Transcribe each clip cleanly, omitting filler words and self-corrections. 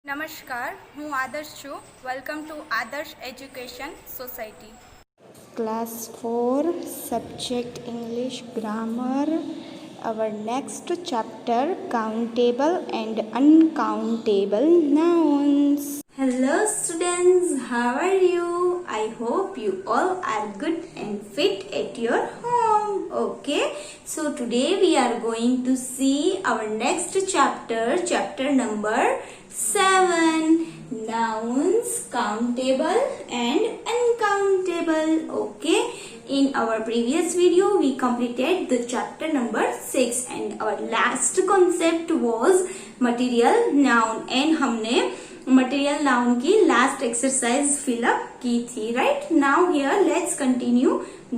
નમસ્કાર, હું આદર્શ છું. વેલકમ ટુ આદર્શ education society. Class 4 Subject English Grammar. Our next chapter, countable and uncountable nouns. Hello students, how are you? I hope you all are good and fit at your home. Okay, so today we are going to see our next chapter number 7, nouns, countable and uncountable. Okay, in our previous video we completed the chapter number 6 and our last concept was material noun and हमने material noun की last exercise fill up की थी. Right now here let's continue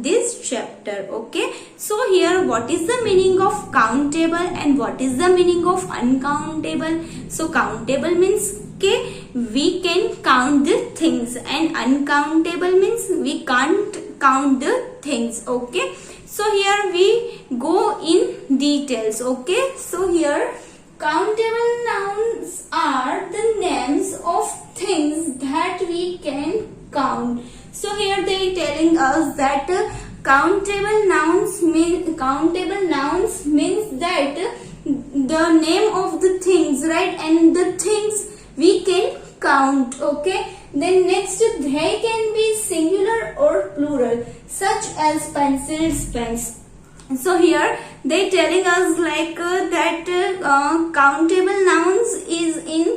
this chapter. Okay, so here what is the meaning of countable and what is the meaning of uncountable. So countable means के we can count the things and uncountable means we can't count the things. Okay, so here we go in details. Okay, so here countable nouns are the names of things that we can count. So here they are telling us that countable nouns means that the name of the things, right, and the things we can count. Okay, then next they can be singular or plural, such as pencils, pens. So here they telling us like that countable nouns is in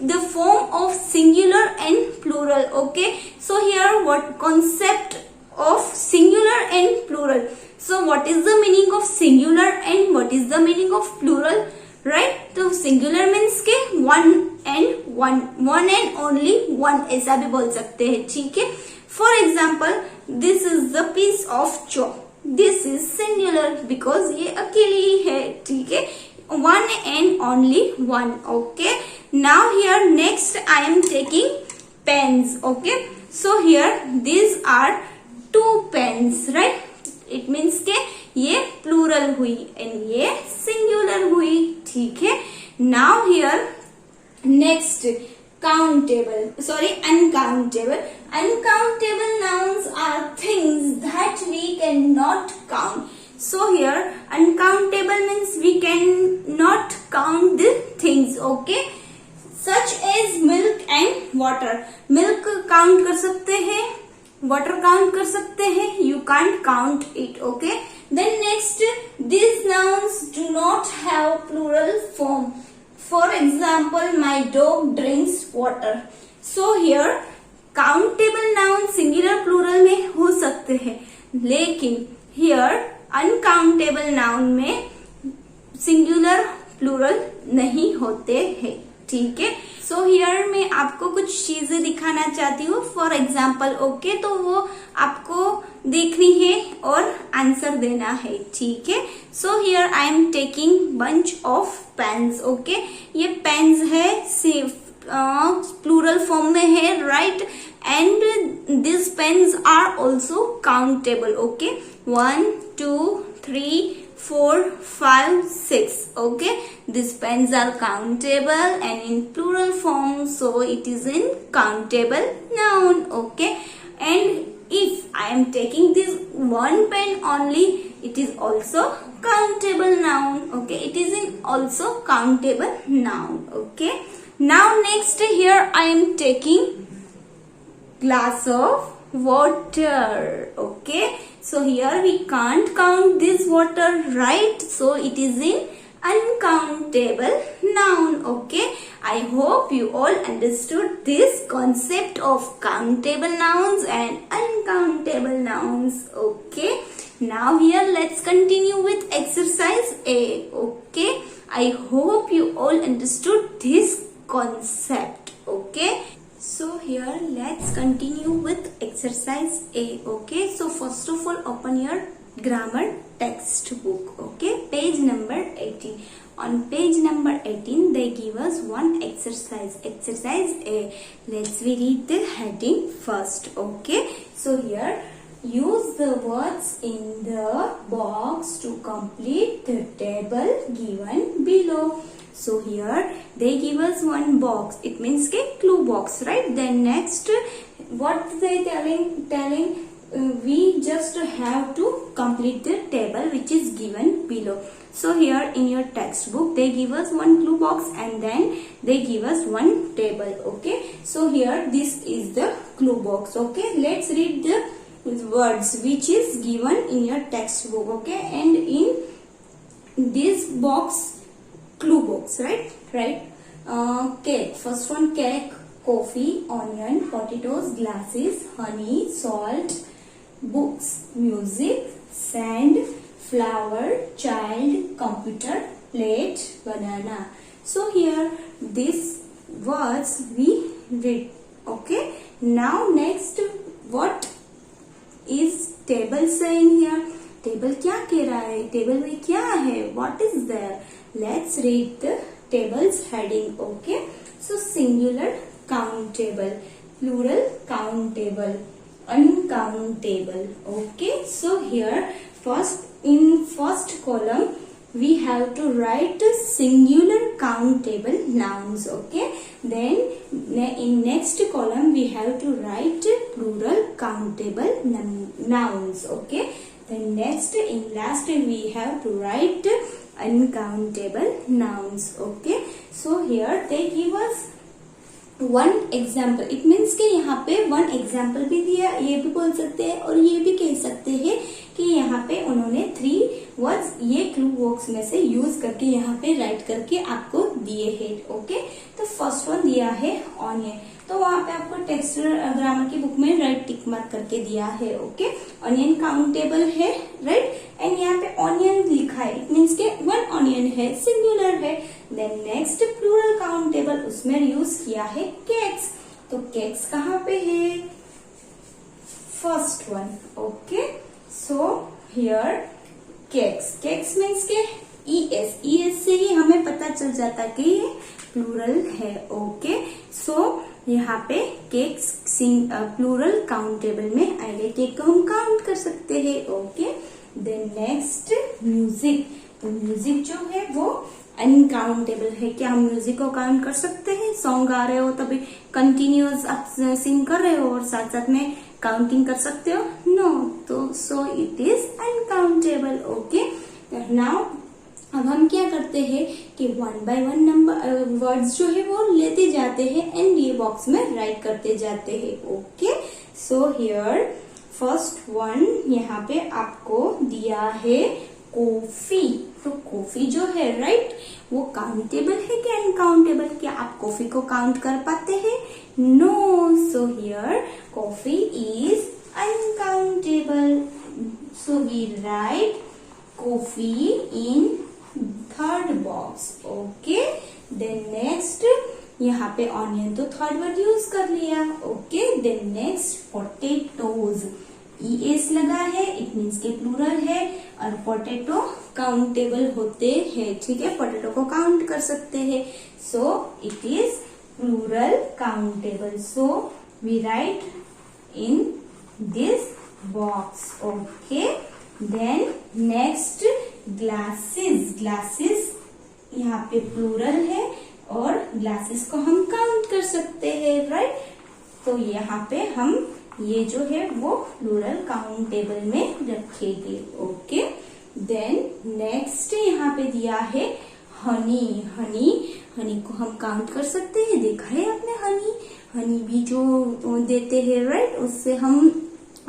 the form of singular and plural. Okay, so here what concept of singular and plural. So what is the meaning of singular and what is the meaning of plural, right? तो singular means के one and only one ऐसा भी बोल सकते हैं. ठीक है, for example this is the piece of chalk. This is singular because ये अकेली है. ठीक है, one and only one. Okay, now here next I am taking pens. Okay, so here these are two pens, right? It means के ये plural हुई and ये singular हुई. ठीक है, now here next uncountable. Uncountable nouns are things that we cannot count. So here uncountable means we cannot count the things. Okay, such as milk and water. Milk count कर सकते हैं, water count कर सकते हैं, you can't count it. Okay, then next these nouns do not have plural form. For example, my dog drinks water. So here countable noun singular plural में हो सकते हैं, लेकिन here uncountable noun में singular plural नहीं होते हैं. ठीक है, सो हियर मैं आपको कुछ चीजें दिखाना चाहती हूँ. फॉर एग्जाम्पल ओके, तो वो आपको देखनी है और आंसर देना है. ठीक है, so here I am taking bunch of pens. Okay, ये पेन्स है, सिर्फ प्लूरल फॉर्म में है, right, and this pens are also countable. Okay, 1 2 3 4 5 6. Okay, these pens are countable and in plural form, so it is in countable noun. Okay, and if I am taking this one pen only, it is also countable noun. Okay, it is in also countable noun. Okay, now next here I am taking glass of water. Okay, so here we can't count this water, right? So it is in uncountable noun. Okay, I hope you all understood this concept of countable nouns and uncountable nouns. Okay, now here let's continue with exercise A. Okay, I hope you all understood this concept. Okay, so here let's continue with exercise A. Okay, so first of all open your grammar textbook. Okay, page number 18. On page number 18 they give us one exercise A. Let's read the heading first. Okay, so here use the words in the box to complete the table given below. So here they give us one box. It means के clue box, right? Then next, what they telling we just have to complete the table which is given below. So here in your textbook they give us one clue box and then they give us one table. Okay, so here this is the clue box. Okay, let's read the words which is given in your textbook. Okay, and in this box, clue box, right? Cake. First one, cake, coffee, onion, potatoes, glasses, honey, salt, books, music, sand, flower, child, computer, plate, banana. So here these words we read. Okay, now next, what is table saying here? Table क्या कह रहा है? Table में क्या है? What is there? Let's read the tables heading. Okay, so singular countable, plural countable, uncountable. Okay, so here first column we have to write singular countable nouns. Okay, then in next column we have to write plural countable nouns. Okay, then next in last we have to write uncountable nouns. Okay, so here they give us one example. It means कि यहाँ पे one example भी दिया, ये भी बोल सकते हैं और ये भी कह सकते हैं कि यहाँ पे उन्होंने 3 वर्ड्स ये क्लू बॉक्स में से यूज करके यहाँ पे राइट करके आपको दिए हैं. ओके, तो फर्स्ट वन दिया है ऑनियन, तो वहां पे आपको टेक्स्ट ग्रामर की बुक में राइट टिक मार्क करके दिया है. ओके, ऑनियन काउंटेबल है, राइट, एंड यहाँ पे ऑनियन लिखा है. इट मीन्स के वन ऑनियन है, सिंगुलर है. देन नेक्स्ट प्लूरल काउंटेबल, उसमें यूज किया है केक्स. तो केक्स कहाँ पे है? First one. Okay, so here cakes means के ES से ही हमें पता चल जाता कि ये प्लूरल है. ओके, सो यहाँ पे केक्स प्लूरल काउंटेबल में आएंगे. केक को हम काउंट कर सकते हैं. Okay, then next music. तो म्यूजिक जो है वो अनकाउंटेबल है. क्या हम म्यूजिक को काउंट कर सकते हैं? सॉन्ग गा रहे हो तभी कंटिन्यूअस आप सिंग कर रहे हो और साथ साथ में काउंटिंग कर सकते हो? नो. तो सो it is uncountable. Okay, now अब हम क्या करते हैं कि 1 by 1 नंबर वर्ड्स जो है वो लेते जाते हैं एंड ये बॉक्स में राइट करते जाते हैं. Okay, so here first one यहाँ पे आपको दिया है कॉफी. तो कॉफी जो है, राइट, वो काउंटेबल है कि अनकाउंटेबल? क्या आप कॉफी को काउंट कर पाते हैं? No. So here coffee is uncountable. So we write coffee in third box. Okay, then next यहाँ पे ऑनियन तो थर्ड वर्ड यूज कर लिया. Okay, then next potatoes. ES लगा है, इट मीन्स के प्लूरल है और पोटेटो काउंटेबल होते हैं. ठीक है, पोटेटो को काउंट कर सकते हैं. So it is plural countable. So we write in this box. Okay, then next glasses यहाँ पे प्लूरल है और ग्लासेस को हम काउंट कर सकते हैं, राइट. तो यहाँ पे हम ये जो है वो प्लूरल काउंटेबल में रखेंगे. ओके, देन नेक्स्ट यहाँ पे दिया है हनी को हम काउंट कर सकते हैं. देखा है आपने? हनी भी जो देते हैं, राइट, उससे हम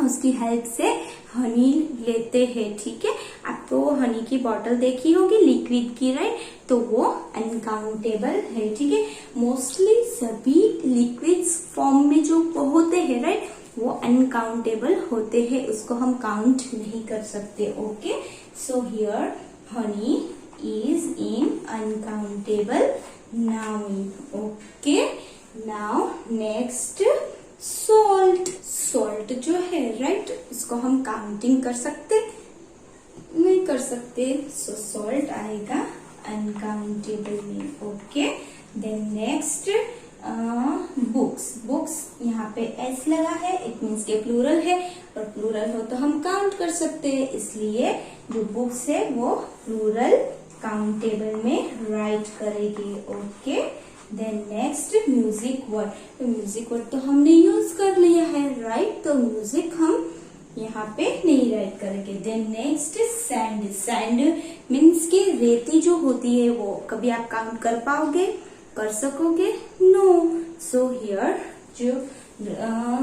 उसकी हेल्प से हनी लेते हैं. ठीक है, आपको हनी की बॉटल देखी होगी लिक्विड की, राइट, तो वो अनकाउंटेबल है. ठीक है, मोस्टली सभी लिक्विड्स फॉर्म में जो होते हैं, राइट, वो अनकाउंटेबल होते हैं, उसको हम काउंट नहीं कर सकते. Okay, so here honey is in uncountable noun. Okay, now next salt जो है, राइट, इसको हम काउंटिंग कर सकते नहीं कर सकते. सो सॉल्ट आएगा अनकाउंटेबल में. ओके, देन नेक्स्ट बुक्स यहाँ पे S लगा है, इट मीन्स के प्लूरल है और प्लूरल हो तो हम काउंट कर सकते हैं, इसलिए जो बुक्स है वो प्लूरल काउंटेबल में राइट करेंगे. Okay. Then next music word. तो म्यूजिक वर्ड तो हमने यूज कर लिया है, राइट. तो म्यूजिक हम यहाँ पे नहीं राइट करेंगे. Then next sand. Sand means की रेती जो होती है वो कभी आप काउंट कर पाओगे, कर सकोगे? नो. सो हियर जो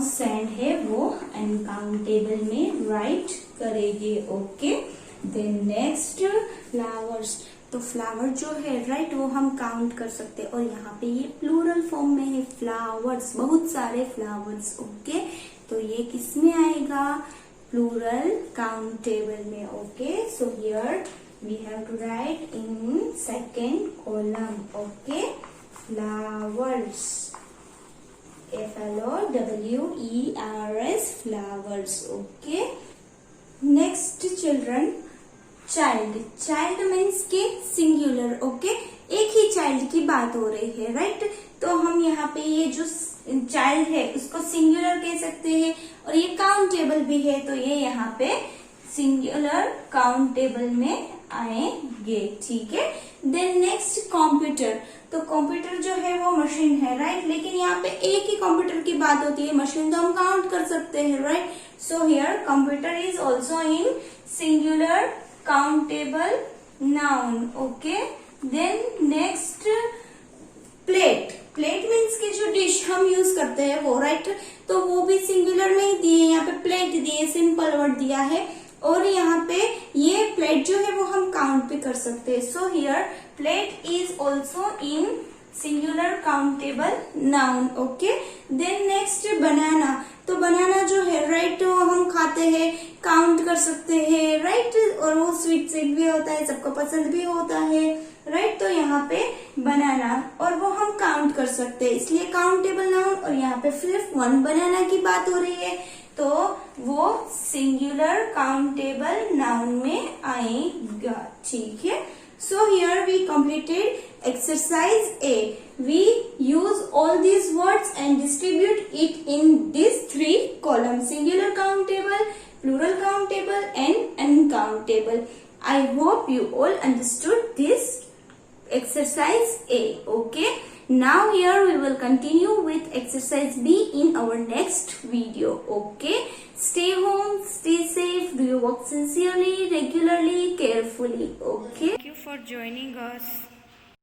सैंड है वो अनकाउंटेबल में राइट करेंगे. ओके. Then next flowers. तो फ्लावर जो है राइट वो हम काउंट कर सकते हैं और यहाँ पे ये प्लूरल फॉर्म में है, फ्लावर्स, बहुत सारे फ्लावर्स. ओके. तो ये किस में आएगा? प्लूरल काउंटेबल में. Okay. So here we have to write in second column. Okay. Flowers. FLOWERS flowers. Okay. Next children, child. Child means के सिंगुलर. ओके. एक ही चाइल्ड की बात हो रही है, राइट. तो हम यहाँ पे ये जो चाइल्ड है उसको सिंगुलर कह सकते हैं और ये काउंटेबल भी है, तो ये यहाँ पे सिंगुलर काउंटेबल में आएंगे. ठीक है. Then next computer. तो कंप्यूटर जो है वो मशीन है, राइट. लेकिन यहाँ पे एक ही कंप्यूटर की बात होती है, मशीन तो हम काउंट कर सकते हैं, right. So here computer is also in singular countable noun. Okay. Then next plate. Plate means की जो डिश हम यूज करते हैं वो, राइट. तो वो भी सिंगुलर में ही दिए, यहाँ पे प्लेट दिए, सिंपल वर्ड दिया है. और यहाँ पे ये प्लेट जो है वो हम काउंट भी कर सकते हैं. So here plate is also in singular countable noun. Okay. Then next banana. तो बनाना जो है राइट वो हम खाते हैं, काउंट कर सकते हैं, राइट. और वो स्वीट स्वीट भी होता है, सबको पसंद भी होता है, राइट. तो यहाँ पे बनाना और वो हम काउंट कर सकते हैं, इसलिए काउंटेबल नाउन. और यहाँ पे सिर्फ वन बनाना की बात हो रही है तो वो सिंगुलर काउंटेबल नाउन में आएगा. ठीक है. So here we completed exercise A. We use all these words and distribute it in these three columns: singular countable, plural countable, and uncountable. I hope you all understood this exercise A. Okay. Now here we will continue with exercise B in our next video. Okay. Stay home, stay safe, do your work sincerely, regularly, carefully. Okay. Thank you for joining us.